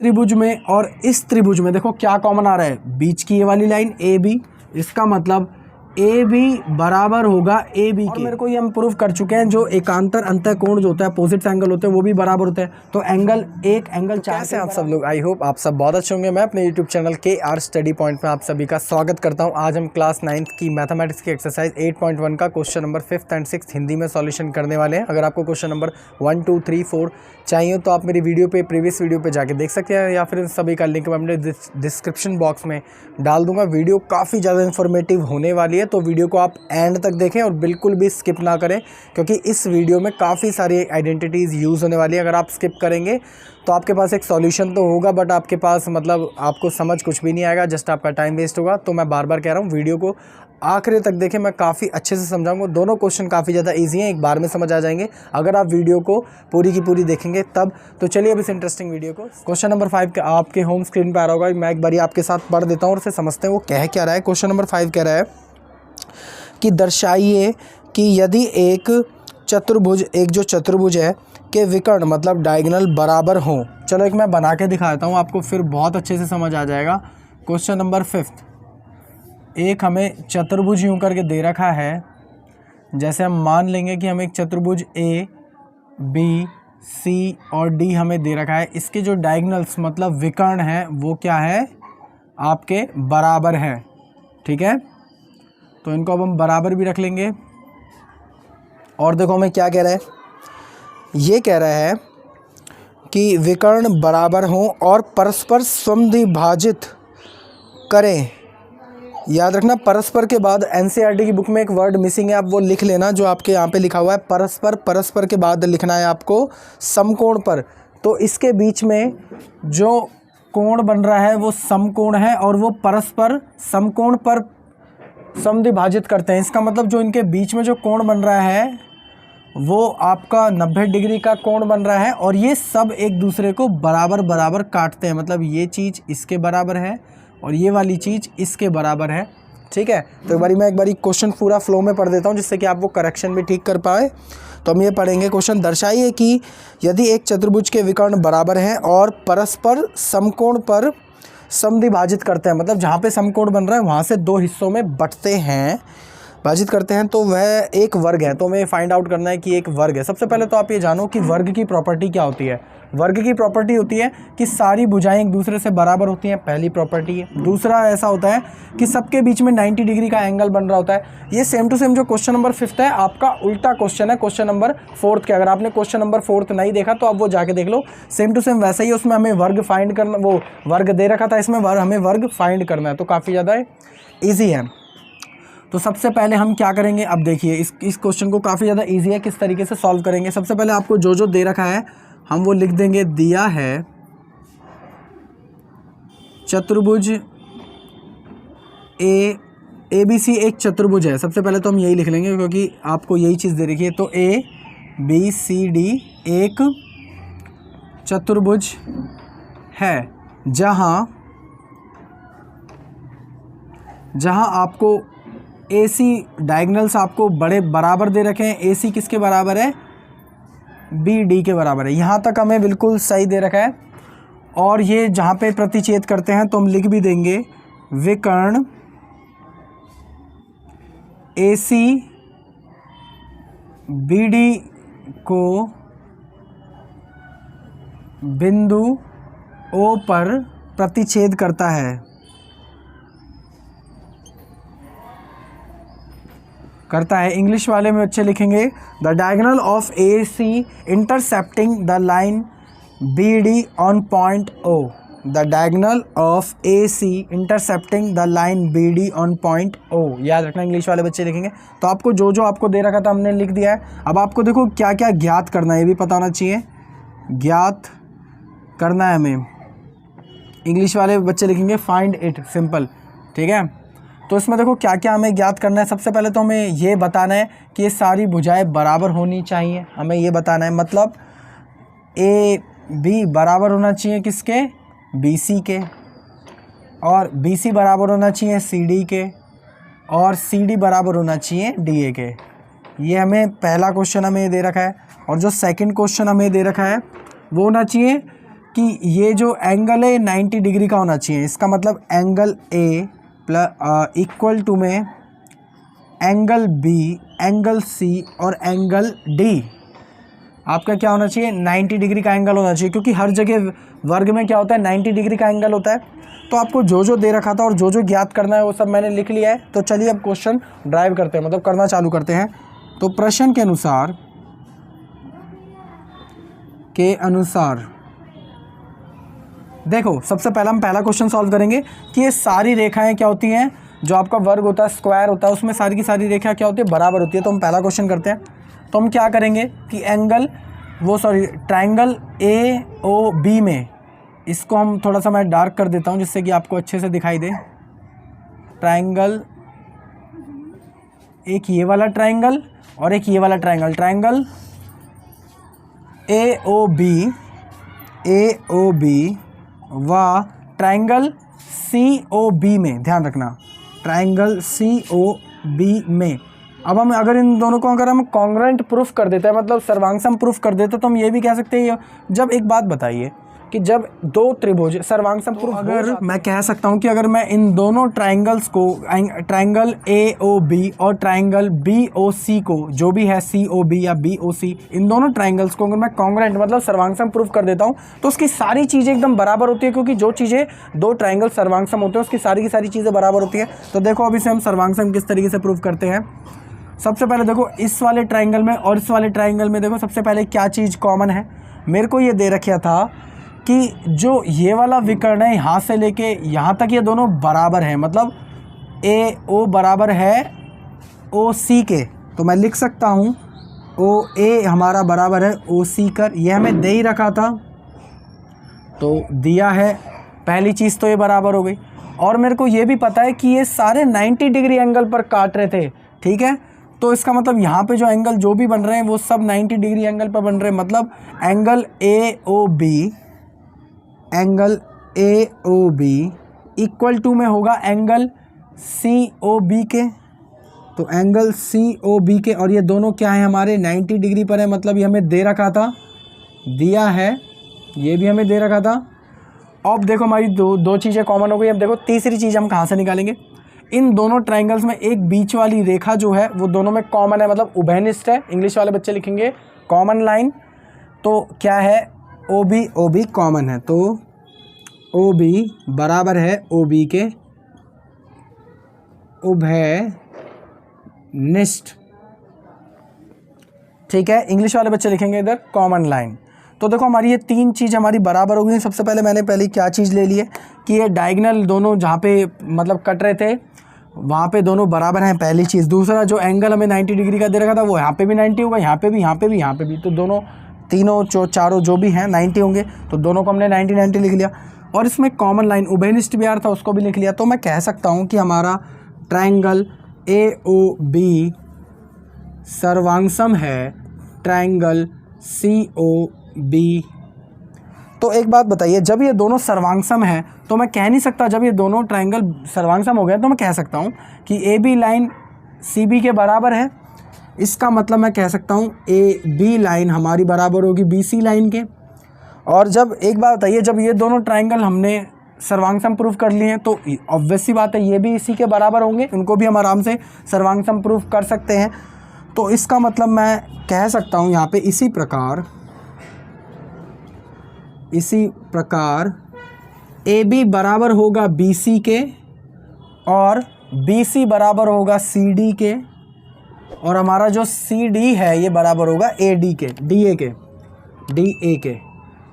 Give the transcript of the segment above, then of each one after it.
त्रिभुज में और इस त्रिभुज में देखो क्या कॉमन आ रहा है, बीच की ये वाली लाइन ए बी, इसका मतलब ए बी बराबर होगा ए बी के। मेरे को ये हम प्रूव कर चुके हैं, जो एकांतर अंतःकोण जो होता है, अपोजिट एंगल होते हैं, वो भी बराबर होते हैं। तो एंगल एक एंगल चार। कैसे आप सब लोग, आई होप आप सब बहुत अच्छे होंगे। मैं अपने YouTube channel KR study point में आप सभी का स्वागत करता हूं। आज हम क्लास 9th की मैथमेटिक्स की एक्सरसाइज 8.1 का question number 5th and 6th Hindi में सॉल्यूशन करने वाले हैं। अगर आपको क्वेश्चन नंबर 1, 2, 3, 4 चाहिए तो आप मेरी वीडियो पे, प्रीवियस वीडियो पे जाके देख सकते हैं, या फिर इन सभी का लिंक मैं अपने डिस्क्रिप्शन बॉक्स में डाल दूंगा। वीडियो काफ़ी ज़्यादा इन्फॉर्मेटिव होने वाली है, तो वीडियो को आप एंड तक देखें और बिल्कुल भी स्किप ना करें, क्योंकि इस वीडियो में काफ़ी सारी आइडेंटिटीज़ यूज़ होने वाली है। अगर आप स्किप करेंगे तो आपके पास एक सॉल्यूशन तो होगा, बट आपके पास मतलब आपको समझ कुछ भी नहीं आएगा, जस्ट आपका टाइम वेस्ट होगा। तो मैं बार बार कह रहा हूँ, वीडियो को आखिरी तक देखें, मैं काफ़ी अच्छे से समझाऊंगा। दोनों क्वेश्चन काफ़ी ज़्यादा इजी हैं, एक बार में समझ आ जाएंगे अगर आप वीडियो को पूरी की पूरी देखेंगे तब। तो चलिए अब इस इंटरेस्टिंग वीडियो को, क्वेश्चन नंबर 5 आपके होम स्क्रीन पर आ रहा होगा, मैं एक बारी आपके साथ पढ़ देता हूँ और उसे समझते हैं वो कह क्या रहा है। क्वेश्चन नंबर 5 कह रहा है कि दर्शाइए कि यदि एक चतुर्भुज है के विकर्ण मतलब डायगोनल बराबर हों। चलो एक मैं बना के दिखा देता हूँ आपको, फिर बहुत अच्छे से समझ आ जाएगा। क्वेश्चन नंबर 5, एक हमें चतुर्भुज यूँ करके दे रखा है। जैसे हम मान लेंगे कि हमें एक चतुर्भुज A, B, C और D हमें दे रखा है। इसके जो डायगोनल्स मतलब विकर्ण हैं वो क्या है, आपके बराबर है। ठीक है, तो इनको अब हम बराबर भी रख लेंगे। और देखो हमें क्या कह रहा है, ये कह रहा है कि विकर्ण बराबर हों और परस्पर समद्विभाजित करें। याद रखना, परस्पर के बाद NCERT की बुक में एक वर्ड मिसिंग है, आप वो लिख लेना जो आपके यहाँ पे लिखा हुआ है परस्पर के बाद लिखना है आपको समकोण पर। तो इसके बीच में जो कोण बन रहा है वो समकोण है, और वो परस्पर समकोण पर समद्विभाजित करते हैं। इसका मतलब जो इनके बीच में जो कोण बन रहा है वो आपका 90 डिग्री का कोण बन रहा है, और ये सब एक दूसरे को बराबर बराबर काटते हैं। मतलब ये चीज़ इसके बराबर है और ये वाली चीज़ इसके बराबर है। ठीक है, तो मैं एक बारी क्वेश्चन पूरा फ्लो में पढ़ देता हूँ, जिससे कि आप वो करेक्शन भी ठीक कर पाए। तो हम ये पढ़ेंगे, क्वेश्चन दर्शाइए कि यदि एक चतुर्भुज के विकर्ण बराबर हैं और परस्पर समकोण पर समद्विभाजित करते हैं, मतलब जहाँ पे समकोण बन रहा है वहाँ से दो हिस्सों में बंटते हैं, विभाजित करते हैं, तो वह एक वर्ग है। तो हमें फाइंड आउट करना है कि एक वर्ग है। सबसे पहले तो आप ये जानो कि वर्ग की प्रॉपर्टी क्या होती है। वर्ग की प्रॉपर्टी होती है कि सारी भुजाएं एक दूसरे से बराबर होती हैं, पहली प्रॉपर्टी है। दूसरा ऐसा होता है कि सबके बीच में 90 डिग्री का एंगल बन रहा होता है। ये सेम टू सेम जो क्वेश्चन नंबर 5 है आपका उल्टा क्वेश्चन है क्वेश्चन नंबर 4 के। अगर आपने क्वेश्चन नंबर 4 नहीं देखा तो आप वो जाके देख लो, सेम टू सेम वैसा ही। उसमें हमें वर्ग फाइंड करना, वो वर्ग दे रखा था, इसमें हमें वर्ग फाइंड करना है। तो काफ़ी ज़्यादा ईजी है। तो सबसे पहले हम क्या करेंगे, अब देखिए इस क्वेश्चन को काफ़ी ज़्यादा इजी है, किस तरीके से सॉल्व करेंगे। सबसे पहले आपको जो जो दे रखा है हम वो लिख देंगे। दिया है चतुर्भुज ABC एक चतुर्भुज है। सबसे पहले तो हम यही लिख लेंगे क्योंकि आपको यही चीज़ दे रखी है। तो ABCD एक चतुर्भुज है जहाँ आपको AC डायगोनल्स आपको बड़े बराबर दे रखे हैं। AC किसके बराबर है, BD के बराबर है। यहाँ तक हमें बिल्कुल सही दे रखा है। और ये जहाँ पे प्रतिच्छेद करते हैं तो हम लिख भी देंगे विकर्ण AC BD को बिंदु O पर प्रतिच्छेद करता है, इंग्लिश वाले में अच्छे लिखेंगे, the diagonal of AC intercepting the line BD on point O। The diagonal of AC intercepting the line BD on point O। याद रखना, इंग्लिश वाले बच्चे लिखेंगे। तो आपको जो जो आपको दे रखा था हमने लिख दिया है। अब आपको देखो क्या क्या ज्ञात करना है, ये भी पता होना चाहिए। ज्ञात करना है हमें, इंग्लिश वाले बच्चे लिखेंगे फाइंड इट, सिंपल। ठीक है, तो इसमें देखो क्या क्या हमें ज्ञात करना है। सबसे पहले तो हमें ये बताना है कि ये सारी भुजाएं बराबर होनी चाहिए, हमें ये बताना है। मतलब AB बराबर होना चाहिए किसके, BC के, और BC बराबर होना चाहिए CD के, और CD बराबर होना चाहिए DA के। ये हमें पहला क्वेश्चन हमें दे रखा है। और जो सेकंड क्वेश्चन हमें दे रखा है वो होना चाहिए कि ये जो एंगल है 90 डिग्री का होना चाहिए। इसका मतलब angle A plus equal to में एंगल बी, एंगल सी और एंगल डी आपका क्या होना चाहिए, 90 डिग्री का एंगल होना चाहिए, क्योंकि हर जगह वर्ग में क्या होता है 90 डिग्री का एंगल होता है। तो आपको जो जो दे रखा था और जो जो ज्ञात करना है वो सब मैंने लिख लिया है। तो चलिए अब क्वेश्चन ड्राइव करते हैं, मतलब करना चालू करते हैं। तो प्रश्न के अनुसार देखो, सबसे पहला हम पहला क्वेश्चन सॉल्व करेंगे कि ये सारी रेखाएं क्या होती हैं, जो आपका वर्ग होता है, स्क्वायर होता है, उसमें सारी की सारी रेखाएं क्या होती है, बराबर होती है। तो हम पहला क्वेश्चन करते हैं। तो हम क्या करेंगे कि ट्रायंगल ए ओ बी में, इसको हम थोड़ा सा मैं डार्क कर देता हूँ जिससे कि आपको अच्छे से दिखाई दे। ट्रायंगल, एक ये वाला ट्रायंगल और एक ये वाला triangle, triangle A O B व ट्रायंगल सी ओ बी में, ध्यान रखना ट्रायंगल सी ओ बी में। अब हम अगर इन दोनों को अगर हम कॉन्ग्रुएंट प्रूफ कर देते हैं, मतलब सर्वांगसम प्रूफ कर देते हैं, तो हम ये भी कह सकते हैं, जब एक बात बताइए कि जब दो त्रिभुज सर्वांगसम प्रूफ, अगर मैं कह सकता हूँ कि अगर मैं इन दोनों ट्रायंगल्स को, ट्रायंगल ए ओ बी और ट्रायंगल बी ओ सी को, जो भी है सी ओ बी या बी ओ सी, इन दोनों ट्रायंगल्स को अगर मैं कॉन्ग्रुएंट मतलब सर्वांगसम प्रूफ कर देता हूँ, तो उसकी सारी चीज़ें एकदम बराबर होती है, क्योंकि जो चीज़ें दो ट्रायंगल सर्वांगसम होते हैं उसकी सारी चीज़ें बराबर होती है। तो देखो अभी से हम सर्वांगसम किस तरीके से प्रूफ करते हैं। सबसे पहले देखो इस वाले ट्रायंगल में और इस वाले ट्रायंगल में देखो सबसे पहले क्या चीज़ कॉमन है। मेरे को ये दे रखा था कि जो ये वाला विकर्ण है यहाँ से लेके यहाँ तक ये दोनों बराबर हैं, मतलब ए ओ बराबर है ओ सी के। तो मैं लिख सकता हूँ ओ ए हमारा बराबर है ओ सी कर, ये हमें दे ही रखा था तो दिया है, पहली चीज़ तो ये बराबर हो गई। और मेरे को ये भी पता है कि ये सारे 90 डिग्री एंगल पर काट रहे थे, ठीक है। तो इसका मतलब यहाँ पे जो एंगल जो भी बन रहे हैं वो सब 90 डिग्री एंगल पर बन रहे हैं, मतलब angle A O B equal to में होगा एंगल सी ओ बी के। तो एंगल सी ओ बी के, और ये दोनों क्या है हमारे 90 डिग्री पर है, मतलब ये हमें दे रखा था, दिया है, ये भी हमें दे रखा था। अब देखो हमारी दो चीज़ें कॉमन हो गई। अब देखो तीसरी चीज़ हम कहाँ से निकालेंगे। इन दोनों ट्रायंगल्स में एक बीच वाली रेखा जो है वो दोनों में कॉमन है, मतलब उभयनिष्ठ है। इंग्लिश वाले बच्चे लिखेंगे कॉमन लाइन। तो क्या है, ओ बी कॉमन है, तो ओ बी बराबर है ओ बी के उभयनिष्ठ, ठीक है। इंग्लिश वाले बच्चे लिखेंगे इधर कॉमन लाइन। तो देखो हमारी ये तीन चीज़ हमारी बराबर हो गई। सबसे पहले मैंने क्या चीज़ ले ली है कि ये डायगोनल दोनों जहाँ पे मतलब कट रहे थे वहाँ पे दोनों बराबर हैं, पहली चीज़। दूसरा जो एंगल हमें 90 डिग्री का दे रखा था वो यहाँ पे भी 90 होगा, यहाँ पे भी, यहाँ पे भी, यहाँ पे भी, तो दोनों तीनों चारों जो भी हैं 90 होंगे। तो दोनों को हमने 90 लिख लिया। और इसमें कॉमन लाइन उभयनिष्ठ भी आ रहा था, उसको भी लिख लिया। तो मैं कह सकता हूँ कि हमारा ट्रायंगल ए ओ बी सर्वांगसम है ट्रायंगल सी ओ बी। तो एक बात बताइए, जब ये दोनों सर्वांगसम है तो मैं कह नहीं सकता, जब ये दोनों ट्रायंगल सर्वांगसम हो गए तो मैं कह सकता हूँ कि A B line C B के बराबर है। इसका मतलब मैं कह सकता हूँ ए बी लाइन हमारी बराबर होगी बी सी लाइन के। और जब एक बात बताइए, जब ये दोनों ट्रायंगल हमने सर्वांगसम प्रूफ कर लिए हैं तो ऑब्वियस सी बात है ये भी इसी के बराबर होंगे, उनको भी हम आराम से सर्वांगसम प्रूफ कर सकते हैं। तो इसका मतलब मैं कह सकता हूँ यहाँ पे इसी प्रकार ए बी बराबर होगा बी सी के और बी सी बराबर होगा सी डी के, और हमारा जो सी डी है ये बराबर होगा ए डी के, डी ए के।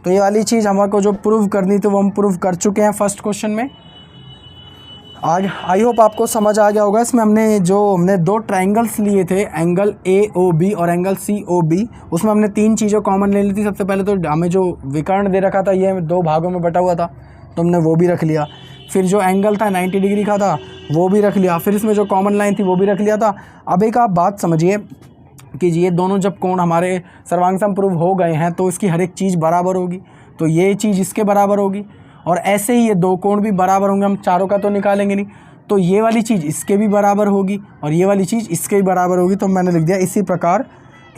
तो ये वाली चीज़ हमको जो प्रूव करनी थी वो हम प्रूव कर चुके हैं फर्स्ट क्वेश्चन में। आज आई होप आपको समझ आ गया होगा। इसमें हमने दो ट्रायंगल्स लिए थे, एंगल ए ओ बी और एंगल सी ओ बी। उसमें हमने तीन चीज़ें कॉमन ले ली थी। सबसे पहले तो हमें जो विकर्ण दे रखा था ये दो भागों में बटा हुआ था, तो हमने वो भी रख लिया। फिर जो एंगल था 90 डिग्री का था वो भी रख लिया। फिर इसमें जो कॉमन लाइन थी वो भी रख लिया था। अब एक आप बात समझिए कि ये दोनों जब कोण हमारे सर्वांगसम प्रूव हो गए हैं तो इसकी हर एक चीज़ बराबर होगी, तो ये चीज़ इसके बराबर होगी, और ऐसे ही ये दो कोण भी बराबर होंगे। हम चारों का तो निकालेंगे नहीं, तो ये वाली चीज़ इसके भी बराबर होगी और ये वाली चीज़ इसके भी बराबर होगी। तो मैंने लिख दिया इसी प्रकार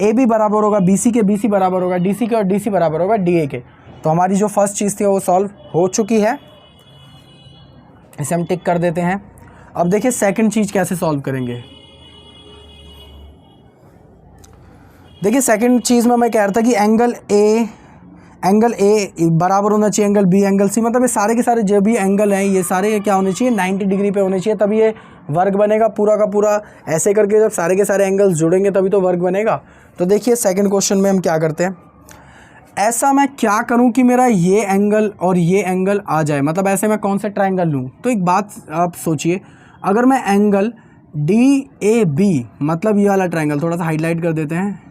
ए बी बराबर होगा बी सी के, बी सी बराबर होगा डी सी के और डी सी बराबर होगा डी ए के। तो हमारी जो फर्स्ट चीज़ थी वो सॉल्व हो चुकी है, इसे हम टिक कर देते हैं। अब देखिए सेकंड चीज़ कैसे सॉल्व करेंगे। देखिए सेकंड चीज़ में मैं कह रहा था कि एंगल ए बराबर होना चाहिए एंगल बी एंगल सी, मतलब ये सारे के सारे जो भी एंगल हैं ये सारे क्या होने चाहिए 90 डिग्री पे होने चाहिए, तभी ये वर्ग बनेगा पूरा का पूरा। ऐसे करके जब सारे के सारे एंगल्स जुड़ेंगे तभी तो वर्ग बनेगा। तो देखिए सेकंड क्वेश्चन में हम क्या करते हैं, ऐसा मैं क्या करूं कि मेरा ये एंगल और ये एंगल आ जाए, मतलब ऐसे मैं कौन सा ट्रायंगल लूं। तो एक बात आप सोचिए, अगर मैं एंगल DAB मतलब ये वाला ट्रायंगल थोड़ा सा हाईलाइट कर देते हैं,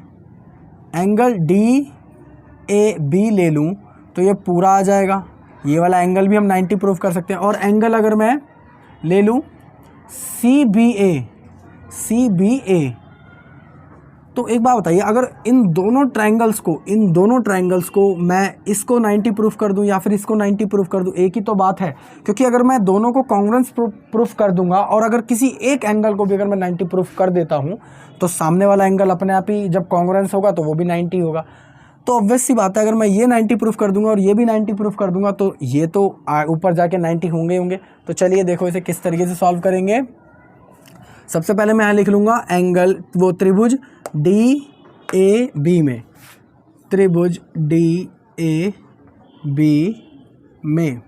एंगल DAB ले लूं तो ये पूरा आ जाएगा। ये वाला एंगल भी हम 90 प्रूफ कर सकते हैं। और एंगल अगर मैं ले लूं CBA, तो एक बात बताइए, अगर इन दोनों ट्रायंगल्स को मैं इसको 90 प्रूफ कर दूं या फिर इसको 90 प्रूफ कर दूं, एक ही तो बात है। क्योंकि अगर मैं दोनों को कॉन्ग्रुएंस प्रूफ कर दूंगा और अगर किसी एक एंगल को भी अगर मैं 90 प्रूफ कर देता हूं तो सामने वाला एंगल अपने आप ही जब कॉन्ग्रुएंस होगा तो वो भी 90 होगा। तो ऑब्वियस सी बात है, अगर मैं ये 90 प्रूफ कर दूंगा और ये भी 90 प्रूफ कर दूंगा तो ये तो ऊपर जाके 90 होंगे। तो चलिए देखो इसे किस तरीके से सॉल्व करेंगे। सबसे पहले मैं यहाँ लिख लूँगा एंगल वो त्रिभुज DAB में, त्रिभुज DAB में,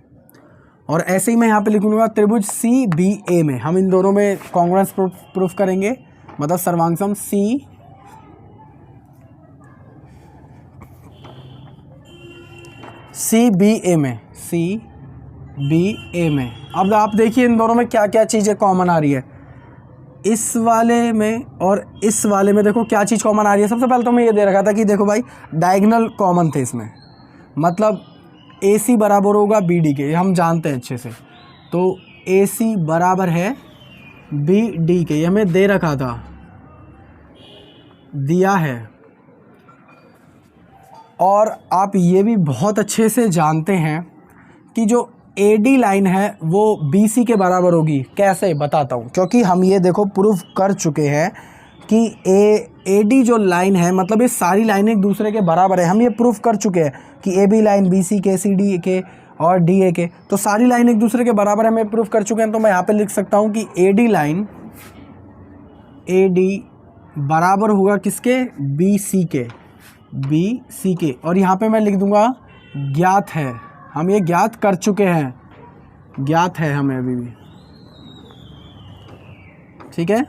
और ऐसे ही मैं यहाँ पे लिख लूँगा त्रिभुज CBA में। हम इन दोनों में कॉन्ग्रुएंस प्रूफ करेंगे, मतलब सर्वांगसम CBA में। अब आप देखिए इन दोनों में क्या क्या चीज़ें कॉमन आ रही है, इस वाले में और इस वाले में देखो क्या चीज़ कॉमन आ रही है। सबसे पहले तो मैं ये दे रखा था कि देखो भाई डायगोनल कॉमन थे इसमें, मतलब AC बराबर होगा BD के, हम जानते हैं अच्छे से। तो AC बराबर है BD के, ये हमें दे रखा था, दिया है। और आप ये भी बहुत अच्छे से जानते हैं कि जो AD लाइन है वो BC के बराबर होगी। कैसे बताता हूँ, क्योंकि हम ये देखो प्रूफ कर चुके हैं कि AD जो लाइन है, मतलब ये सारी लाइनें एक दूसरे के बराबर है। हम ये प्रूफ कर चुके हैं कि AB लाइन BC के, CD के और DA के, तो सारी लाइन एक दूसरे के बराबर है, हमें प्रूफ कर चुके हैं। तो मैं यहाँ पे लिख सकता हूँ कि AD लाइन AD बराबर होगा किसके, BC के। और यहाँ पे मैं लिख दूंगा ज्ञात है, हम ये ज्ञात कर चुके हैं, ज्ञात है हमें अभी भी, ठीक है।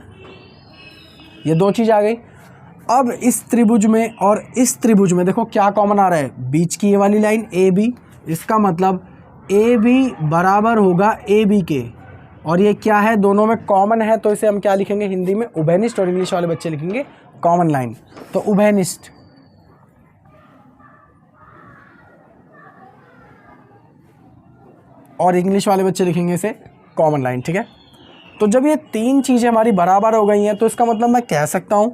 ये दो चीज़ आ गई। अब इस त्रिभुज में और इस त्रिभुज में देखो क्या कॉमन आ रहा है, बीच की ये वाली लाइन AB, इसका मतलब AB बराबर होगा AB के। और ये क्या है, दोनों में कॉमन है, तो इसे हम क्या लिखेंगे हिंदी में, उभयनिष्ठ, और इंग्लिश वाले बच्चे लिखेंगे कॉमन लाइन। तो उभयनिष्ठ, और इंग्लिश वाले बच्चे लिखेंगे इसे कॉमन लाइन, ठीक है। तो जब ये तीन चीज़ें हमारी बराबर हो गई हैं तो इसका मतलब मैं कह सकता हूँ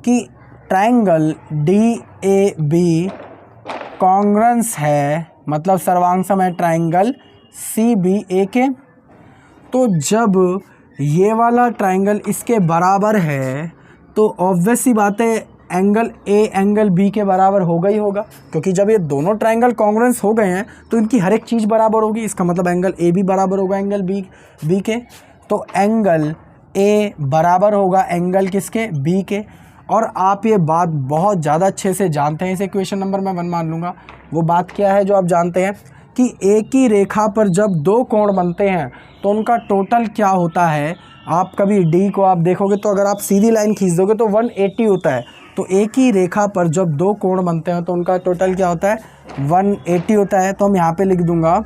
कि ट्रायंगल DAB कॉन्ग्रुएंस है, मतलब सर्वांगसम है ट्रायंगल CBA के। तो जब ये वाला ट्रायंगल इसके बराबर है तो ऑब्वियस सी बात है एंगल A एंगल B के बराबर होगा ही होगा, क्योंकि जब ये दोनों ट्रायंगल कॉन्ग्रुएंस हो गए हैं तो इनकी हर एक चीज़ बराबर होगी। इसका मतलब एंगल AB बराबर होगा एंगल B के। तो एंगल A बराबर होगा एंगल किसके, B के। और आप ये बात बहुत ज़्यादा अच्छे से जानते हैं, इसे क्वेश्चन नंबर मैं 1 मान लूँगा। वो बात क्या है जो आप जानते हैं कि एक ही रेखा पर जब दो कोण बनते हैं तो उनका टोटल क्या होता है। आप कभी D को आप देखोगे तो अगर आप सीधी लाइन खींच दोगे तो 180 होता है। तो एक ही रेखा पर जब दो कोण बनते हैं तो उनका टोटल क्या होता है, 180 होता है। तो हम यहाँ पे लिख दूंगा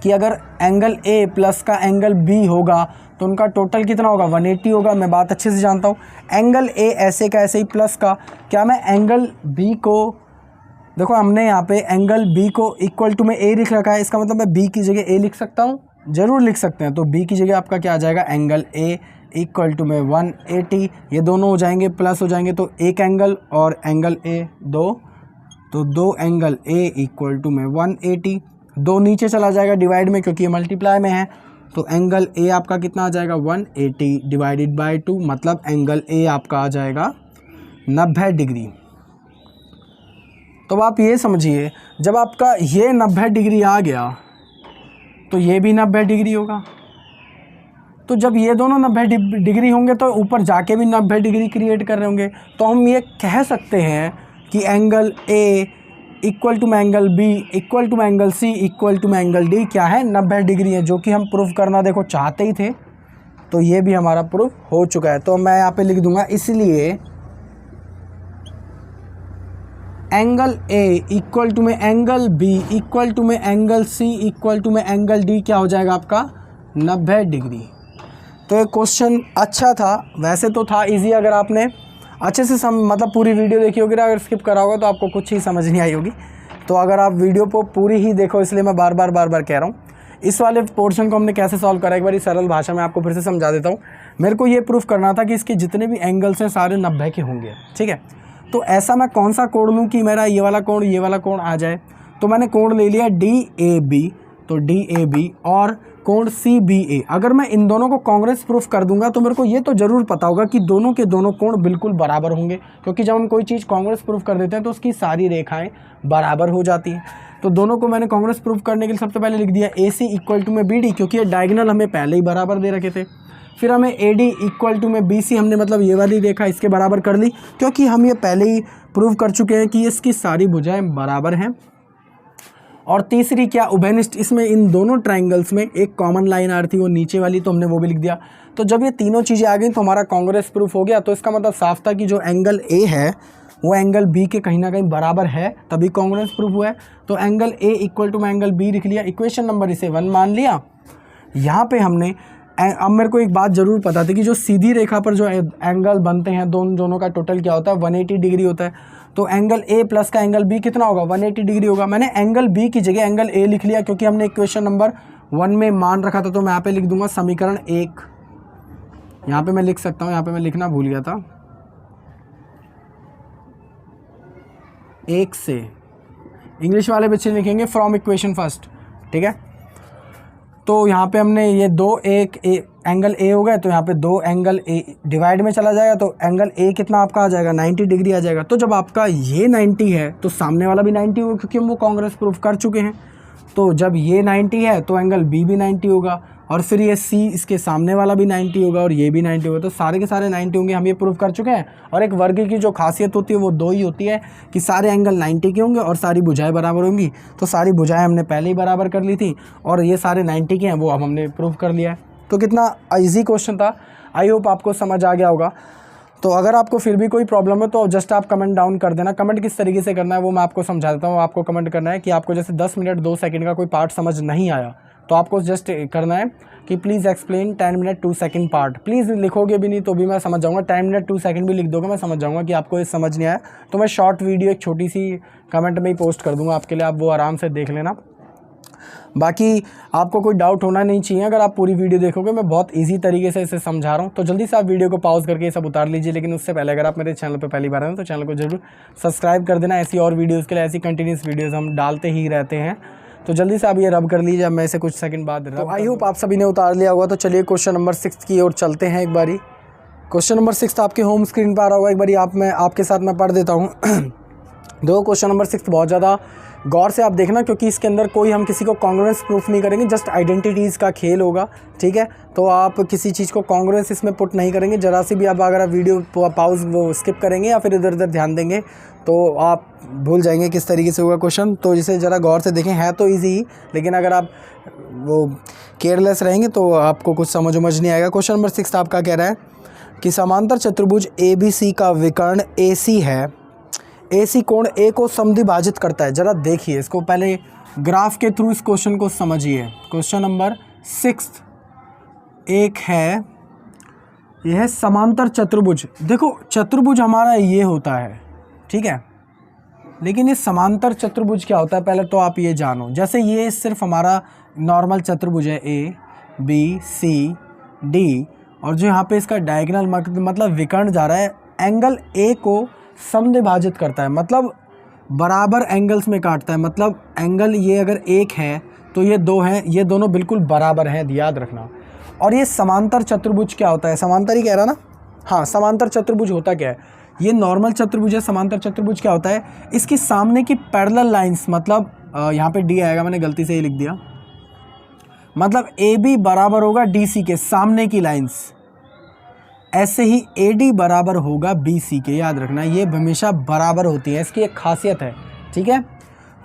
कि अगर एंगल A प्लस का एंगल B होगा तो उनका टोटल कितना होगा, 180 होगा। मैं बात अच्छे से जानता हूँ। एंगल A ऐसे का ऐसे ही प्लस का, क्या मैं एंगल B को, देखो हमने यहाँ पे एंगल B को इक्वल टू में A लिख रखा है, इसका मतलब मैं B की जगह A लिख सकता हूँ, ज़रूर लिख सकते हैं। तो B की जगह आपका क्या आ जाएगा, एंगल A इक्वल टू में 180, ये दोनों हो जाएंगे प्लस हो जाएंगे, तो एक एंगल और एंगल A 2, तो 2 एंगल A इक्वल टू में 180, 2 नीचे चला जाएगा डिवाइड में क्योंकि ये मल्टीप्लाई में है। तो एंगल A आपका कितना आ जाएगा, 180 डिवाइडेड बाय 2, मतलब एंगल A आपका आ जाएगा 90 डिग्री। तो अब आप ये समझिए, जब आपका ये 90 डिग्री आ गया तो ये भी 90 डिग्री होगा। तो जब ये दोनों 90 डिग्री होंगे तो ऊपर जाके भी 90 डिग्री क्रिएट कर रहे होंगे। तो हम ये कह सकते हैं कि angle A equal to angle B equal to angle C equal to angle D क्या है, 90 डिग्री है, जो कि हम प्रूफ करना देखो चाहते ही थे। तो ये भी हमारा प्रूफ हो चुका है। तो मैं यहाँ पे लिख दूंगा, इसलिए एंगल ए इक्वल टू में एंगल बी इक्वल टू में एंगल सी इक्वल टू में एंगल डी क्या हो जाएगा आपका 90 डिग्री। तो ये क्वेश्चन अच्छा था, वैसे तो था इजी, अगर आपने अच्छे से मतलब पूरी वीडियो देखी होगी, अगर स्किप करा होगा तो आपको कुछ ही समझ नहीं आई होगी। तो अगर आप वीडियो को पूरी ही देखो, इसलिए मैं बार बार कह रहा हूँ। इस वाले पोर्शन को हमने कैसे सॉल्व करा, एक बार सरल भाषा में आपको फिर से समझा देता हूँ। मेरे को ये प्रूफ करना था कि इसके जितने भी एंगल्स हैं सारे 90 के होंगे, ठीक है। तो ऐसा मैं कौन सा कोण लूँ कि मेरा ये वाला कोण आ जाए। तो मैंने कोण ले लिया DAB, तो DAB और कोण CBA। अगर मैं इन दोनों को कांग्रेस प्रूफ कर दूंगा तो मेरे को ये तो ज़रूर पता होगा कि दोनों के दोनों कोण बिल्कुल बराबर होंगे, क्योंकि जब हम कोई चीज़ कांग्रेस प्रूफ कर देते हैं तो उसकी सारी रेखाएं बराबर हो जाती हैं। तो दोनों को मैंने कांग्रेस प्रूफ करने के लिए सबसे पहले लिख दिया AC इक्वल टू में BD, क्योंकि ये डायगोनल हमें पहले ही बराबर दे रखे थे। फिर हमें AD इक्वल टू में BC, हमने मतलब ये वाली रेखा इसके बराबर कर ली, क्योंकि हम ये पहले ही प्रूव कर चुके हैं कि इसकी सारी भुजाएं बराबर हैं। और तीसरी क्या, उभयनिष्ठ, इसमें इन दोनों ट्राइंगल्स में एक कॉमन लाइन आ रही थी वो नीचे वाली, तो हमने वो भी लिख दिया। तो जब ये तीनों चीज़ें आ गई तो हमारा कांग्रेस प्रूफ हो गया। तो इसका मतलब साफ था कि जो एंगल A है वो एंगल B के कहीं ना कहीं बराबर है, तभी कांग्रेस प्रूफ हुआ है। तो angle A equal to angle B लिख लिया, इक्वेशन नंबर इसे 1 मान लिया। यहाँ पे हमने अब मेरे को एक बात ज़रूर पता थी कि जो सीधी रेखा पर जो एंगल बनते हैं दोनों का टोटल क्या होता है 180 डिग्री होता है। तो एंगल A प्लस का एंगल B कितना होगा 180 डिग्री होगा। मैंने एंगल B की जगह एंगल A लिख लिया, क्योंकि हमने इक्वेशन नंबर 1 में मान रखा था। तो मैं यहाँ पे लिख दूंगा समीकरण 1। यहाँ पे मैं लिख सकता हूँ, यहाँ पे मैं लिखना भूल गया था, 1 से इंग्लिश वाले बच्चे लिखेंगे फ्रॉम इक्वेशन फर्स्ट, ठीक है। तो यहाँ पे हमने ये एंगल A हो गए, तो यहाँ पे 2 एंगल A डिवाइड में चला जाएगा, तो एंगल A कितना आपका आ जाएगा 90 डिग्री आ जाएगा। तो जब आपका ये 90 है तो सामने वाला भी 90 होगा, क्योंकि हम वो कांग्रेस प्रूफ कर चुके हैं। तो जब ये 90 है तो एंगल B भी 90 होगा, और फिर ये C इसके सामने वाला भी 90 होगा, और ये भी 90 होगा। तो सारे के सारे 90 होंगे, हम ये प्रूफ कर चुके हैं। और एक वर्ग की जो खासियत होती है वो 2 ही होती है कि सारे एंगल 90 के होंगे और सारी भुजाएं बराबर होंगी। तो सारी भुजाएं हमने पहले ही बराबर कर ली थी, और ये सारे 90 के हैं वो अब हमने प्रूफ कर लिया है। तो कितना ईजी क्वेश्चन था, आई होप आपको समझ आ गया होगा। तो अगर आपको फिर भी कोई प्रॉब्लम है तो जस्ट आप कमेंट डाउन कर देना। कमेंट किस तरीके से करना है वो मैं आपको समझा देता हूँ। आपको कमेंट करना है कि आपको जैसे 10 मिनट 2 सेकंड का कोई पार्ट समझ नहीं आया, तो आपको जस्ट करना है कि please explain 10 minute 2 second part. Please लिखोगे भी नहीं तो भी मैं समझ जाऊँगा, 10 मिनट 2 सेकंड भी लिख दोगे मैं समझ जाऊँगा कि आपको ये समझ नहीं आया। तो मैं शॉर्ट वीडियो एक छोटी सी कमेंट में ही पोस्ट कर दूँगा आपके लिए, आप वो आराम से देख लेना। बाकी आपको कोई डाउट होना नहीं चाहिए अगर आप पूरी वीडियो देखोगे, मैं बहुत इजी तरीके से इसे समझा रहा हूँ। तो जल्दी से आप वीडियो को पॉज करके ये सब उतार लीजिए। लेकिन उससे पहले अगर आप मेरे चैनल पे पहली बार आए तो चैनल को जरूर सब्सक्राइब कर देना। ऐसी और वीडियोज़ के लिए, ऐसी कंटिन्यूस वीडियोज़ हम डालते ही रहते हैं। तो जल्दी से आप ये रब कर लीजिए। अब मैं इसे कुछ सेकंड बाद तो आई होप आप सभी ने उतार लिया होगा। तो चलिए क्वेश्चन नंबर 6 की ओर चलते हैं एक बारी। क्वेश्चन नंबर 6 आपके होम स्क्रीन पर आ रहा होगा, एक बारी मैं आपके साथ मैं पढ़ देता हूँ। दो क्वेश्चन नंबर 6 बहुत ज़्यादा गौर से आप देखना, क्योंकि इसके अंदर कोई हम किसी को कांग्रेस प्रूफ नहीं करेंगे, जस्ट आइडेंटिटीज़ का खेल होगा, ठीक है। तो आप किसी चीज़ को कांग्रेस इसमें पुट नहीं करेंगे। ज़रा सी भी आप अगर आप वीडियो पाउज वो स्किप करेंगे या फिर इधर उधर ध्यान देंगे तो आप भूल जाएंगे किस तरीके से होगा क्वेश्चन। तो इसे ज़रा गौर से देखें, है तो ईजी ही, लेकिन अगर आप वो केयरलेस रहेंगे तो आपको कुछ समझ नहीं आएगा। क्वेश्चन नंबर 6 आपका कह रहा है कि समांतर चतुर्भुज ABC का विकर्ण AC है। AC कोण A को समद्विभाजित करता है। ज़रा देखिए इसको, पहले ग्राफ के थ्रू इस क्वेश्चन को समझिए। क्वेश्चन नंबर 6 एक है, यह है समांतर चतुर्भुज। देखो चतुर्भुज हमारा ये होता है, ठीक है, लेकिन ये समांतर चतुर्भुज क्या होता है पहले तो आप ये जानो। जैसे ये सिर्फ हमारा नॉर्मल चतुर्भुज है A B C D, और जो यहाँ पे इसका डायगोनल मतलब विकर्ण जा रहा है, एंगल A को समद्विभाजित करता है, मतलब बराबर एंगल्स में काटता है। मतलब एंगल ये अगर 1 है तो ये 2 हैं, ये दोनों बिल्कुल बराबर हैं, याद रखना। और ये समांतर चतुर्भुज क्या होता है, समांतर ही कह रहा ना, हाँ समांतर चतुर्भुज होता क्या है ये नॉर्मल चतुर्भुज है। समांतर चतुर्भुज क्या होता है, इसकी सामने की पैरेलल लाइंस, मतलब यहाँ पे डी आएगा, मैंने गलती से ही लिख दिया, मतलब ए बी बराबर होगा डी सी के, सामने की लाइंस। ऐसे ही ए डी बराबर होगा बी सी के, याद रखना ये हमेशा बराबर होती है, इसकी एक खासियत है, ठीक है।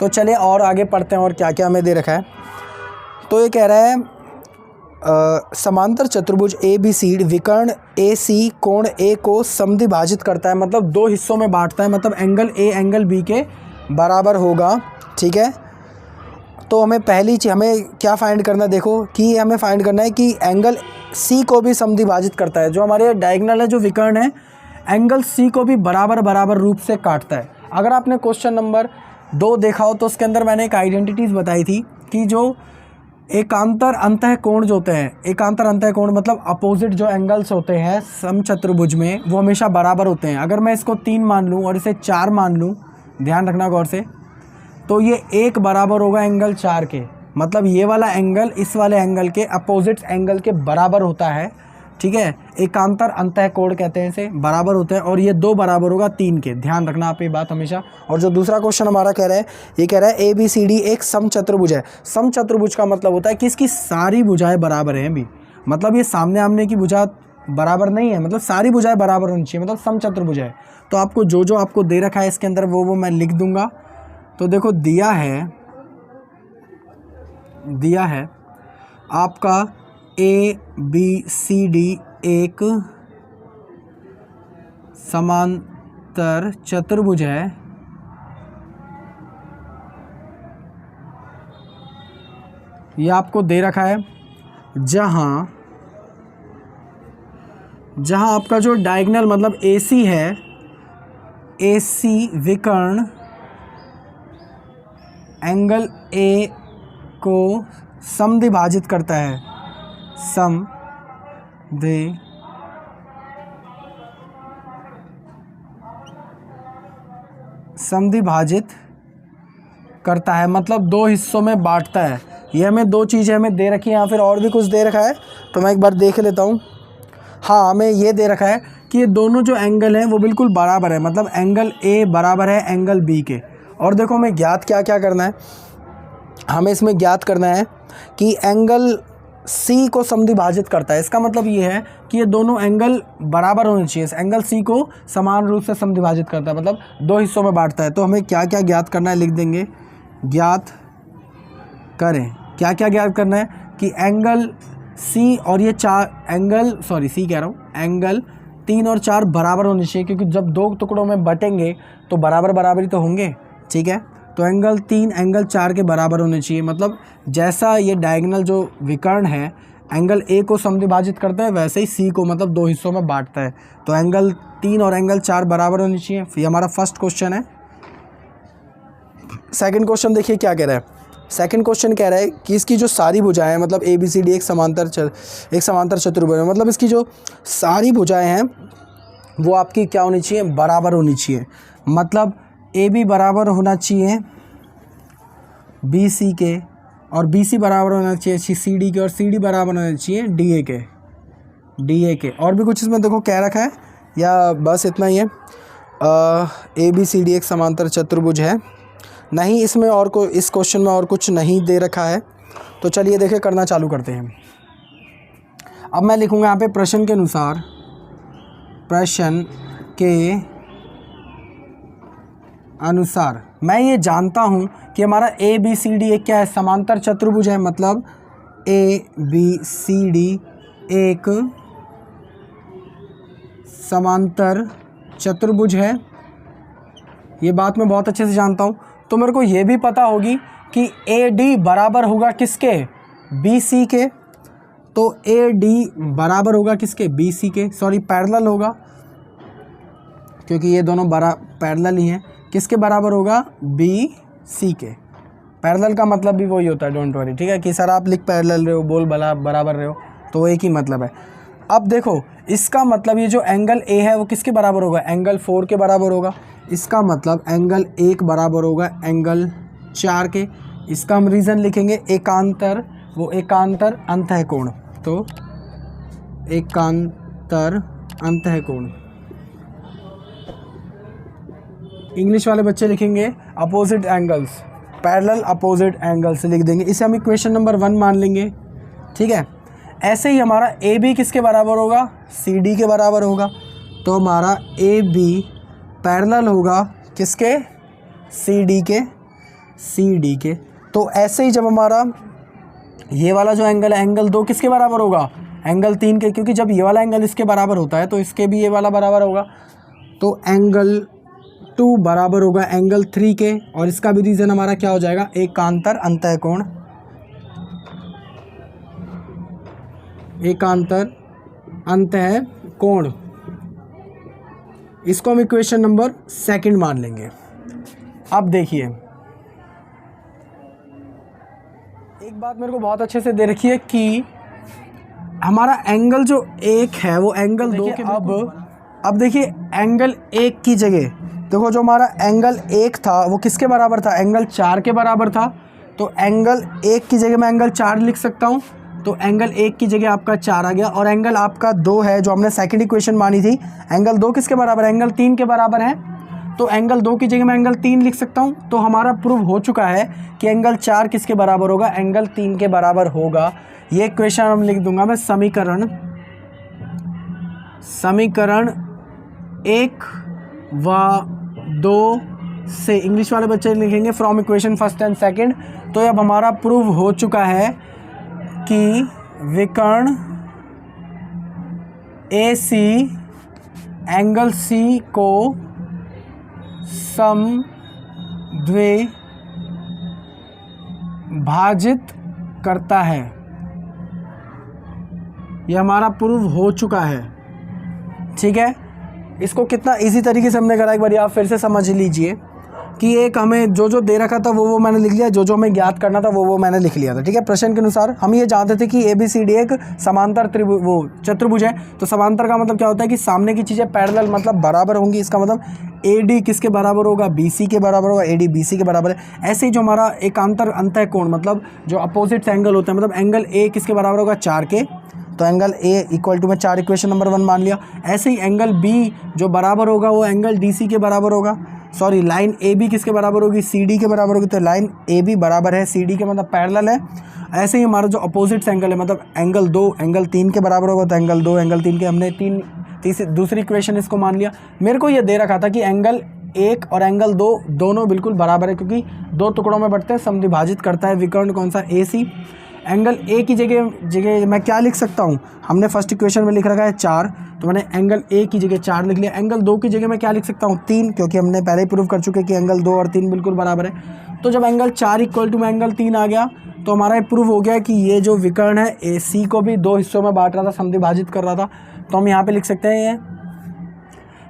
तो चलिए और आगे पढ़ते हैं और क्या क्या हमें दे रखा है। तो ये कह रहा है समांतर चतुर्भुज ए बी सी विकर्ण ए सी कोण ए को समद्विभाजित करता है, मतलब दो हिस्सों में बांटता है, मतलब एंगल ए एंगल बी के बराबर होगा, ठीक है। तो हमें पहली चीज़ हमें क्या फाइंड करना है, देखो कि हमें फाइंड करना है कि एंगल सी को भी समद्विभाजित करता है। जो हमारे डायगोनल है, जो विकर्ण है, एंगल सी को भी बराबर बराबर रूप से काटता है। अगर आपने क्वेश्चन नंबर 2 देखा हो तो उसके अंदर मैंने एक आइडेंटिटीज़ बताई थी कि जो एकांतर अंतः कोण जो होते हैं, एकांतर अंतः कोण मतलब अपोजिट जो एंगल्स होते हैं समचतुर्भुज में, वो हमेशा बराबर होते हैं। अगर मैं इसको 3 मान लूँ और इसे 4 मान लूँ, ध्यान रखना गौर से, तो ये 1 बराबर होगा एंगल 4 के, मतलब ये वाला एंगल इस वाले एंगल के अपोजिट एंगल के बराबर होता है, ठीक है। एकांतर अंतः कोण कहते हैं इसे, बराबर होता है। और ये 2 बराबर होगा 3 के, ध्यान रखना आप ये बात हमेशा। और जो दूसरा क्वेश्चन हमारा कह रहा है, ये कह रहा है ए बी सी डी एक समचतुर्भुज है। समचतुर्भुज का मतलब होता है कि इसकी सारी भुजाएं बराबर हैं भी, मतलब ये सामने आमने की भुजा बराबर नहीं है, मतलब सारी भुजाएं बराबर होनी चाहिए, मतलब समचतुर्भुज है। तो आपको जो जो आपको दे रखा है इसके अंदर वो मैं लिख दूंगा। तो देखो दिया है आपका ए बी सी डी एक समांतर चतुर्भुज है, ये आपको दे रखा है, जहां आपका जो डायगोनल मतलब ए सी है, ए सी विकर्ण एंगल ए को समद्विभाजित करता है, समद्विभाजित करता है, मतलब 2 हिस्सों में बांटता है। ये हमें 2 चीज़ें हमें दे रखी हैं, या फिर और भी कुछ दे रखा है तो मैं एक बार देख लेता हूँ। हाँ, हमें ये दे रखा है कि ये दोनों जो एंगल हैं वो बिल्कुल बराबर है, मतलब एंगल ए बराबर है एंगल बी के। और देखो हमें ज्ञात क्या क्या करना है, हमें इसमें ज्ञात करना है कि एंगल सी को समद्विभाजित करता है। इसका मतलब ये है कि ये दोनों एंगल बराबर होने चाहिए। एंगल सी को समान रूप से समद्विभाजित करता है, मतलब 2 हिस्सों में बांटता है। तो हमें क्या क्या ज्ञात करना है, लिख देंगे, ज्ञात करें। क्या क्या ज्ञात करना है कि एंगल सी और ये 4 एंगल, सॉरी सी कह रहा हूँ, एंगल 3 और 4 बराबर होने चाहिए, क्योंकि जब 2 टुकड़ों में बटेंगे तो बराबर बराबर ही तो होंगे, ठीक है। तो एंगल 3 एंगल 4 के बराबर होने चाहिए, मतलब जैसा ये डायगोनल जो विकर्ण है एंगल ए को समद्विभाजित करता है, वैसे ही सी को मतलब 2 हिस्सों में बांटता है। तो एंगल 3 और एंगल 4 बराबर होने चाहिए। ये हमारा फर्स्ट क्वेश्चन है। सेकंड क्वेश्चन देखिए क्या कह रहा है। सेकंड क्वेश्चन कह रहा है कि इसकी जो सारी भुजाएं हैं, मतलब ए बी सी डी एक समांतर चतुर्भुज है, मतलब इसकी जो सारी भुजाएं हैं वो आपकी क्या होनी चाहिए, बराबर होनी चाहिए। मतलब ए बी बराबर होना चाहिए बी सी के, और बी सी बराबर होना चाहिए सी डी के, और सी डी बराबर होना चाहिए डी ए के। और भी कुछ इसमें देखो क्या रखा है, या बस इतना ही है, ए बी सी डी एक समांतर चतुर्भुज है, नहीं इसमें और इस क्वेश्चन में और कुछ नहीं दे रखा है। तो चलिए देखिए करना चालू करते हैं। अब मैं लिखूँगा यहाँ पे प्रश्न के अनुसार, प्रश्न के अनुसार मैं ये जानता हूँ कि हमारा ए बी सी डी एक क्या है, समांतर चतुर्भुज है, मतलब ए बी सी डी एक समांतर चतुर्भुज है। ये बात मैं बहुत अच्छे से जानता हूँ। तो मेरे को ये भी पता होगी कि ए डी बराबर होगा किसके, बी सी के। तो ए डी बराबर होगा किसके, बी सी के, सॉरी पैरेलल होगा, क्योंकि ये दोनों पैरेलल ही हैं। किसके बराबर होगा, बी सी के। पैरेलल का मतलब भी वही होता है, डोंट वरी, ठीक है। कि सर आप लिख पैरेलल रहे हो, बोल बराबर रहे हो, तो एक ही मतलब है। अब देखो इसका मतलब ये जो एंगल ए है वो किसके बराबर होगा, एंगल 4 के बराबर होगा। इसका मतलब एंगल 1 बराबर होगा एंगल 4 के। इसका हम रीज़न लिखेंगे एकांतर, वो एकांतर अंतःकोण। तो एकांतर अंतःकोण, इंग्लिश वाले बच्चे लिखेंगे opposite angles, parallel opposite angles लिख देंगे। इसे हम इक्वेशन नंबर 1 मान लेंगे, ठीक है। ऐसे ही हमारा ए बी किसके बराबर होगा, सी डी के बराबर होगा। तो हमारा ए बी पैरेलल होगा किसके, सी डी के। तो ऐसे ही जब हमारा ये वाला जो एंगल है, एंगल 2 किसके बराबर होगा, एंगल 3 के, क्योंकि जब ये वाला एंगल इसके बराबर होता है तो इसके भी ये वाला बराबर होगा। तो एंगल 2 बराबर होगा एंगल 3 के, और इसका भी रीज़न हमारा क्या हो जाएगा, एकांतर अंतःकोण, एकांतर अंतःकोण। इसको हम इक्वेशन नंबर 2 मान लेंगे। अब देखिए एक बात मेरे को बहुत अच्छे से दे रखी है कि हमारा एंगल जो 1 है वो एंगल 2 के, अब देखिए एंगल 1 की जगह देखो, जो हमारा एंगल 1 था वो किसके बराबर था, एंगल 4 के बराबर था। तो एंगल 1 की जगह मैं एंगल 4 लिख सकता हूँ। तो एंगल 1 की जगह आपका 4 आ गया, और एंगल आपका 2 है जो हमने सेकंड इक्वेशन मानी थी, एंगल 2 किसके बराबर है, एंगल 3 के बराबर है। तो एंगल 2 की जगह मैं एंगल 3 लिख सकता हूँ। तो हमारा प्रूव हो चुका है कि एंगल 4 किसके बराबर होगा, एंगल 3 के बराबर होगा। ये इक्वेशन हम लिख दूंगा मैं समीकरण 1 व 2 से। इंग्लिश वाले बच्चे लिखेंगे फ्रॉम इक्वेशन 1 एंड 2। तो अब हमारा प्रूव हो चुका है कि विकर्ण ए सी एंगल सी को समद्विभाजित करता है। यह हमारा प्रूव हो चुका है, ठीक है। इसको कितना इजी तरीके से हमने करा, एक बार आप फिर से समझ लीजिए कि एक हमें जो दे रखा था वो मैंने लिख लिया, जो हमें ज्ञात करना था वो मैंने लिख लिया था, ठीक है। प्रश्न के अनुसार हम ये जानते थे कि ABCD एक समांतर चतुर्भुज है। तो समांतर का मतलब क्या होता है कि सामने की चीज़ें पैरेलल मतलब बराबर होंगी। इसका मतलब AD किसके बराबर होगा, BC के बराबर होगा, AD BC के बराबर है। ऐसे ही जो हमारा एकांतर अंतःकोण मतलब जो अपोजिट एंगल होता है, मतलब एंगल A किसके बराबर होगा, 4 के। तो एंगल A इक्वल टू में 4 इक्वेशन नंबर 1 मान लिया। ऐसे ही एंगल B जो बराबर होगा वो एंगल DC के बराबर होगा। सॉरी, लाइन AB किसके बराबर होगी, CD के बराबर होगी। तो लाइन AB बराबर है CD के, मतलब पैरेलल है। ऐसे ही हमारा जो अपोजिट एंगल है, मतलब एंगल 2 एंगल 3 के बराबर होगा। तो एंगल 2 एंगल 3 के, हमने दूसरी इक्वेशन इसको मान लिया। मेरे को ये दे रखा था कि एंगल 1 और एंगल 2 दोनों बिल्कुल बराबर है, क्योंकि 2 टुकड़ों में बढ़ते हैं, समद्विभाजित करता है विकर्ण कौन सा, AC। एंगल A की जगह मैं क्या लिख सकता हूँ, हमने फर्स्ट इक्वेशन में लिख रखा है 4, तो मैंने एंगल A की जगह 4 लिख लिया। एंगल 2 की जगह मैं क्या लिख सकता हूँ, 3, क्योंकि हमने पहले ही प्रूव कर चुके हैं कि एंगल 2 और 3 बिल्कुल बराबर है। तो जब एंगल 4 इक्वल टू में एंगल 3 आ गया, तो हमारा ये प्रूव हो गया कि ये जो विकर्ण है AC को भी 2 हिस्सों में बांट रहा था, समद्विभाजित कर रहा था। तो हम यहाँ पर लिख सकते हैं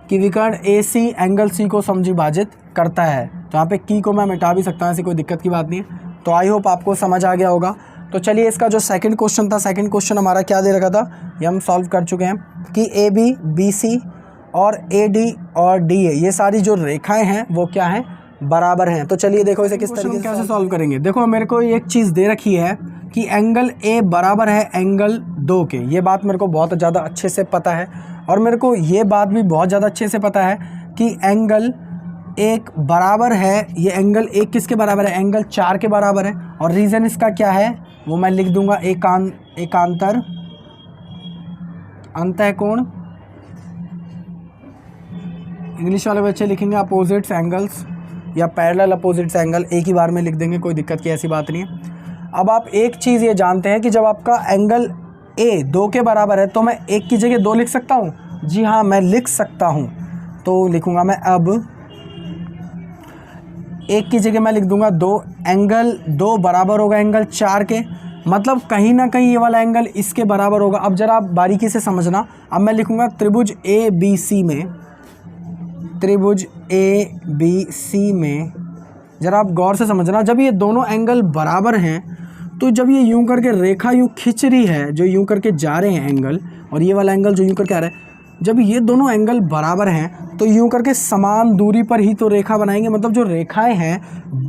कि विकर्ण AC एंगल C को समद्विभाजित करता है। तो यहाँ पे की को मैं मिटा भी सकता हूँ, ऐसी कोई दिक्कत की बात नहीं है। तो आई होप आपको समझ आ गया होगा। तो चलिए इसका जो सेकंड क्वेश्चन था, सेकंड क्वेश्चन हमारा क्या दे रखा था, ये हम सॉल्व कर चुके हैं कि AB BC और AD और DA ये सारी जो रेखाएं हैं वो क्या हैं, बराबर हैं। तो चलिए देखो इसे किस तरीके से कैसे सॉल्व करेंगे। देखो मेरे को एक चीज़ दे रखी है कि एंगल A बराबर है एंगल 2 के। ये बात मेरे को बहुत ज़्यादा अच्छे से पता है, और मेरे को ये बात भी बहुत ज़्यादा अच्छे से पता है कि एंगल 1 बराबर है, ये एंगल 1 किसके बराबर है, एंगल 4 के बराबर है। और रीज़न इसका क्या है वो मैं लिख दूंगा, एकांतर अंतःकोण। इंग्लिश वाले बच्चे लिखेंगे अपोजिट्स एंगल्स या पैरेलल अपोजिट्स एंगल, एक ही बार में लिख देंगे, कोई दिक्कत की ऐसी बात नहीं है। अब आप एक चीज़ ये जानते हैं कि जब आपका एंगल A 2 के बराबर है तो मैं 1 की जगह 2 लिख सकता हूँ। जी हाँ, मैं लिख सकता हूँ। तो लिखूँगा मैं अब 1 की जगह मैं लिख दूंगा 2। एंगल 2 बराबर होगा एंगल 4 के, मतलब कहीं ना कहीं ये वाला एंगल इसके बराबर होगा। अब जरा आप बारीकी से समझना। अब मैं लिखूंगा त्रिभुज ABC में, त्रिभुज ABC में जरा आप गौर से समझना। जब ये दोनों एंगल बराबर हैं तो जब ये यूं करके रेखा यूं खिंच रही है, जो यूं करके जा रहे हैं एंगल, और ये वाला एंगल जो यूं करके आ रहा है, जब ये दोनों एंगल बराबर हैं तो यूं करके समान दूरी पर ही तो रेखा बनाएंगे। मतलब जो रेखाएं हैं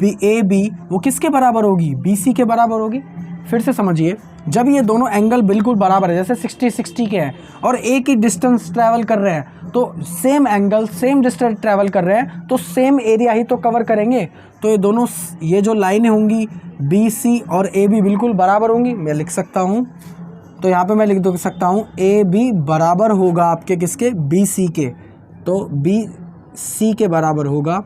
AB वो किसके बराबर होगी, BC के बराबर होगी। फिर से समझिए, जब ये दोनों एंगल बिल्कुल बराबर है, जैसे 60-60 के हैं और एक ही डिस्टेंस ट्रैवल कर रहे हैं, तो same angle same distance travel कर रहे हैं तो सेम एरिया ही तो कवर करेंगे। तो ये दोनों, ये जो लाइनें होंगी बी सी और ए बी बिल्कुल बराबर होंगी। मैं लिख सकता हूँ, तो यहाँ पे मैं लिख दो सकता हूँ ए बी बराबर होगा आपके किसके, बी सी के, तो बी सी के बराबर होगा।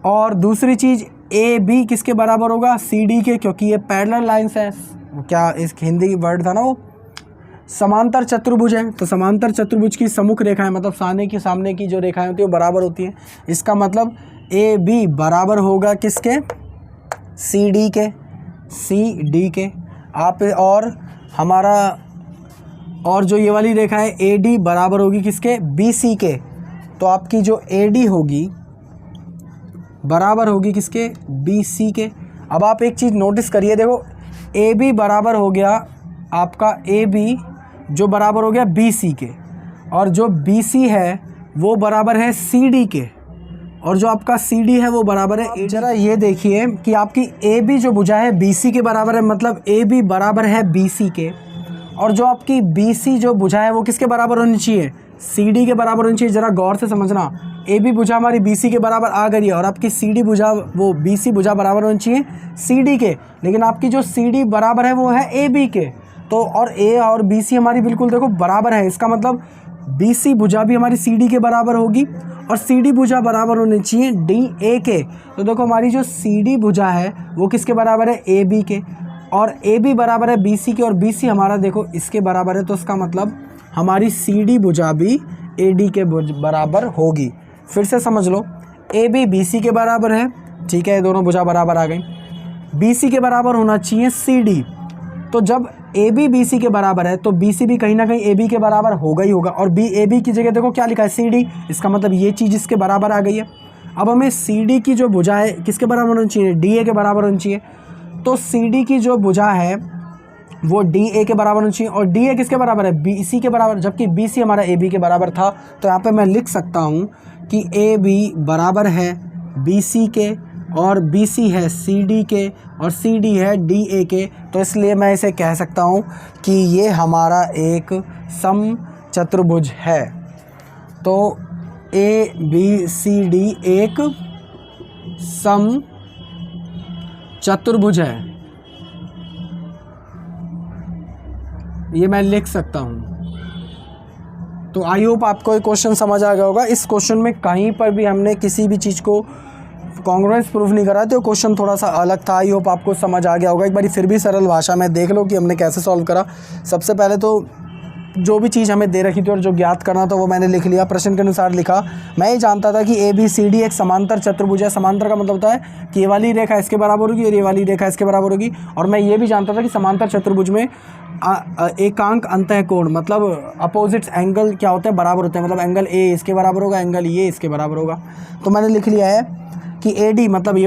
और दूसरी चीज़ ए बी किसके बराबर होगा, सी डी के, क्योंकि ये पैरेलल लाइन्स हैं। क्या इस हिंदी की वर्ड था ना वो, समांतर चतुर्भुज है, तो समांतर चतुर्भुज की सम्मुख रेखाएं मतलब सामने की जो रेखाएं होती है वो बराबर होती हैं। इसका मतलब ए बी बराबर होगा किसके, सी डी के। आप और हमारा और जो ये वाली रेखा है ए डी बराबर होगी किसके, बी सी के। तो आपकी जो ए डी होगी बराबर होगी किसके, बी सी के। अब आप एक चीज़ नोटिस करिए, देखो ए बी बराबर हो गया आपका, ए बी जो बराबर हो गया बी सी के, और जो बी सी है वो बराबर है सी डी के, और जो आपका सी डी है वो बराबर है। जरा ये देखिए कि आपकी ए बी जो भुजा है बी सी के बराबर है, मतलब ए बी बराबर है बी सी के, और जो आपकी बी सी जो भुजा है वो किसके बराबर होनी चाहिए, सी डी के बराबर होनी चाहिए। ज़रा गौर से समझना, ए बी भुजा हमारी बी सी के बराबर आ गई है और आपकी सी डी भुजा वो बी सी भुजा बराबर होनी चाहिए सी डी के, लेकिन आपकी जो सी डी बराबर है वो है ए बी के। तो और ए और बी सी हमारी बिल्कुल देखो बराबर है, इसका मतलब बी सी भुजा भी हमारी सी डी के बराबर होगी और सी डी भुजा बराबर होनी चाहिए डी ए के। तो देखो हमारी जो सी डी भुजा है वो किसके बराबर है, ए बी के, और ए बी बराबर है बी सी के, और बी सी हमारा देखो इसके बराबर है। तो इसका मतलब हमारी सी डी भुजा भी ए डी के बराबर होगी। फिर से समझ लो, ए बी बी सी के बराबर है, ठीक है, ये दोनों भुजा बराबर आ गई। बी सी के बराबर होना चाहिए सी डी, तो जब ए बी बी सी के बराबर है तो बी सी भी कहीं ना कहीं ए बी के बराबर होगा ही होगा, और बी ए बी की जगह देखो क्या लिखा है, सी डी, इसका मतलब ये चीज़ इसके बराबर आ गई है। अब हमें सी डी की जो भुजा है किसके बराबर होनी चाहिए, डी ए के बराबर होनी चाहिए। तो सी डी की जो भुजा है वो डी ए के बराबर होनी चाहिए, और डी ए किसके बराबर है, बी सी के बराबर, जबकि बी सी हमारा ए बी के बराबर था। तो यहाँ पे मैं लिख सकता हूँ कि ए बी बराबर है बी सी के, और बी सी है सी डी के, और सी डी है डी ए के। तो इसलिए मैं इसे कह सकता हूँ कि ये हमारा एक समचतुर्भुज है। तो ए बी सी डी एक समचतुर्भुज है, ये मैं लिख सकता हूँ। तो आई होप आपको ये क्वेश्चन समझ आ गया होगा। इस क्वेश्चन में कहीं पर भी हमने किसी भी चीज़ को कॉन्ग्रुएंस प्रूफ नहीं करा, तो क्वेश्चन थोड़ा सा अलग था। आई होप आपको समझ आ गया होगा। एक बार फिर भी सरल भाषा में देख लो कि हमने कैसे सॉल्व करा। सबसे पहले तो जो भी चीज़ हमें दे रखी थी और जो ज्ञात करना था वो मैंने लिख लिया, प्रश्न के अनुसार लिखा। मैं ये जानता था कि ए बी सी डी एक समांतर चतुर्भुज है। समांतर का मतलब होता है कि ये वाली रेखा इसके बराबर होगी और ये वाली रेखा इसके बराबर होगी। और मैं ये भी जानता था कि समांतर चतुर्भुज में एकांक अंतःकोण मतलब अपोजिट्स एंगल क्या होते हैं, बराबर होते हैं। मतलब एंगल ए इसके बराबर होगा, एंगल ये इसके बराबर होगा। तो मैंने लिख लिया है कि ए डी मतलब ये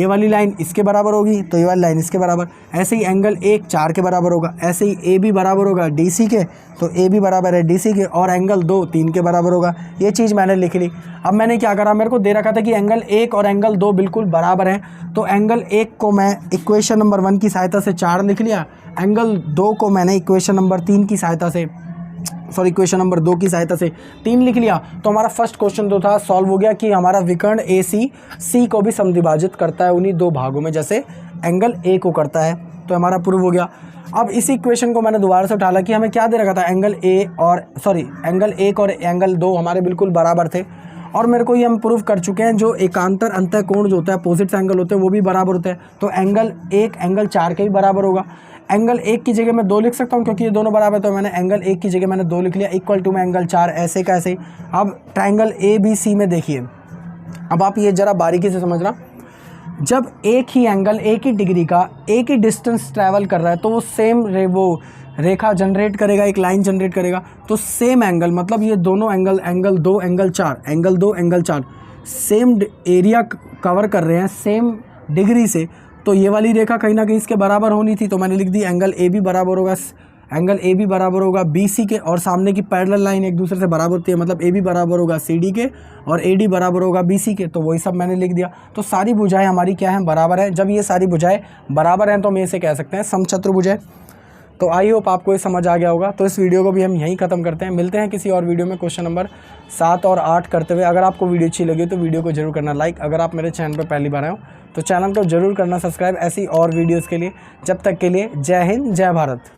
वाली लाइन इसके बराबर होगी, तो ये वाली लाइन इसके बराबर। ऐसे ही एंगल 1 4 के बराबर होगा। ऐसे ही ए बी बराबर होगा डी सी के, तो ए बी बराबर है डी सी के, और एंगल 2 3 के बराबर होगा। ये चीज़ मैंने लिख ली। अब मैंने क्या करा, मेरे को दे रखा था कि एंगल 1 और एंगल 2 बिल्कुल बराबर हैं, तो एंगल 1 को मैं इक्वेशन नंबर 1 की सहायता से 4 लिख लिया, एंगल 2 को मैंने इक्वेशन नंबर 3 की सहायता से इक्वेशन नंबर 2 की सहायता से 3 लिख लिया। तो हमारा फर्स्ट क्वेश्चन जो था सॉल्व हो गया कि हमारा विकर्ण ए सी को भी समद्विभाजित करता है उन्हीं 2 भागों में जैसे एंगल ए को करता है। तो हमारा प्रूव हो गया। अब इसी इक्वेशन को मैंने दोबारा से उठाया कि हमें क्या दे रखा था, एंगल 1 और एंगल 2 हमारे बिल्कुल बराबर थे, और मेरे को ये हम प्रूव कर चुके हैं जो एकांतर अंतःकोण जो होता है, अपोजिट एंगल होते हैं, वो भी बराबर होते हैं। तो एंगल 1 एंगल 4 के भी बराबर होगा। एंगल 1 की जगह मैं 2 लिख सकता हूँ क्योंकि ये दोनों बराबर है, तो मैंने एंगल 1 की जगह मैंने 2 लिख लिया, इक्वल टू में एंगल 4 ऐसे का ऐसे ही। अब ट्राइंगल ए बी सी में देखिए, अब आप ये ज़रा बारीकी से समझना, जब एक ही एंगल एक ही डिग्री का एक ही डिस्टेंस ट्रैवल कर रहा है तो वो सेम रेखा जनरेट करेगा, एक लाइन जनरेट करेगा। तो सेम एंगल मतलब ये दोनों angle 2 angle 4 same area cover कर रहे हैं सेम डिग्री से, तो ये वाली रेखा कहीं ना कहीं इसके बराबर होनी थी। तो मैंने लिख दी एंगल ए बी बराबर होगा बी सी के, और सामने की पैरेलल लाइन एक दूसरे से बराबर होती है, मतलब ए बी बराबर होगा सी डी के और ए डी बराबर होगा बी सी के। तो वही सब मैंने लिख दिया। तो सारी भुजाएं हमारी क्या हैं, बराबर है। जब ये सारी भुजाएं बराबर हैं तो हम इसे कह सकते हैं समचतुर्भुज है। तो आई होप आपको ये समझ आ गया होगा। तो इस वीडियो को भी हम यहीं ख़त्म करते हैं, मिलते हैं किसी और वीडियो में क्वेश्चन नंबर 7 और 8 करते हुए। अगर आपको वीडियो अच्छी लगी तो वीडियो को जरूर करना लाइक, अगर आप मेरे चैनल पर पहली बार आए हो तो चैनल को जरूर करना सब्सक्राइब ऐसी और वीडियोज़ के लिए। जब तक के लिए जय हिंद, जय भारत।